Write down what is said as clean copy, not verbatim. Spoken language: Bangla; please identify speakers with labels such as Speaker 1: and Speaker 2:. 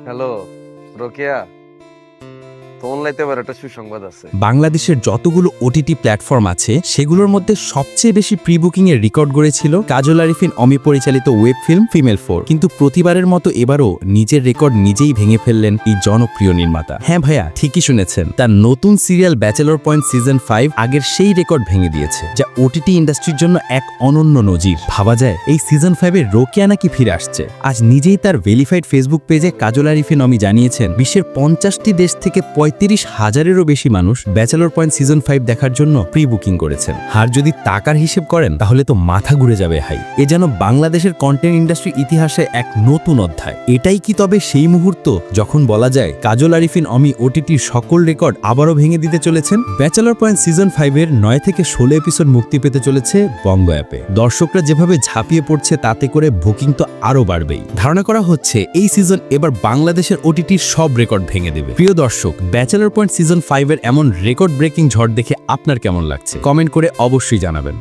Speaker 1: হ্যালো রোকেয়া, ফোন লাইতে পারে একটা সুসংবাদ আছে।
Speaker 2: বাংলাদেশের যতগুলো ওটিটি প্ল্যাটফর্ম আছে সেগুলোর মধ্যে সবচেয়ে বেশি প্রি বুকিং এর রেকর্ড গড়েছিল কাজল আরিফিন অমি পরিচালিত ওয়েব ফিল্ম ফিমেল 4। কিন্তু প্রতিবারের মতো এবারও নিজের রেকর্ড নিজেই ভেঙে ফেললেন এই জনপ্রিয় নির্মাতা। হ্যাঁ ভাইয়া, ঠিকই শুনেছেন, তার নতুন সিরিয়াল ব্যাচেলর পয়েন্ট সিজন 5 আগের সেই রেকর্ড ভেঙে দিয়েছে, যা ওটিটি ইন্ডাস্ট্রির জন্য এক অনন্য নজির। ভাবা যায় এই সিজন 5 এর রোকেয়া নাকি ফিরে আসছে। আজ নিজেই তার ভেরিফাইড ফেসবুক পেজে কাজল আরিফিন অমি জানিয়েছেন বিশ্বের 50টি দেশ থেকে 35,000-এরও বেশি মানুষ ব্যাচেলর পয়েন্ট সিজন 5 দেখার জন্য প্রি বুকিং করেছেন। আর যদি টাকার হিসেব করেন তাহলে তো মাথা ঘুরে যাবে ভাই। এ যেন বাংলাদেশের কন্টেন্ট ইন্ডাস্ট্রির ইতিহাসে এক নতুন অধ্যায়। এটাই কি তবে সেই মুহূর্ত যখন বলা যায় কাজল আরিফিন অমি ওটিটির সকল রেকর্ড আবারও ভেঙে দিতে চলেছেন? ব্যাচেলর পয়েন্ট সিজন 5 এর 9 থেকে 16 এপিসোড মুক্তি পেতে চলেছে বঙ্গ অ্যাপে। দর্শকরা যেভাবে ঝাঁপিয়ে পড়ছে তাতে করে বুকিং তো আরও বাড়বেই। ধারণা করা হচ্ছে এই সিজন এবার বাংলাদেশের ওটিটির সব রেকর্ড ভেঙে দেবে। প্রিয় দর্শক, ব্যাচেলর পয়েন্ট সিজন 5 এর এমন রেকর্ড ব্রেকিং ঝড় দেখে আপনার কেমন লাগছে? কমেন্ট করে অবশ্যই জানাবেন।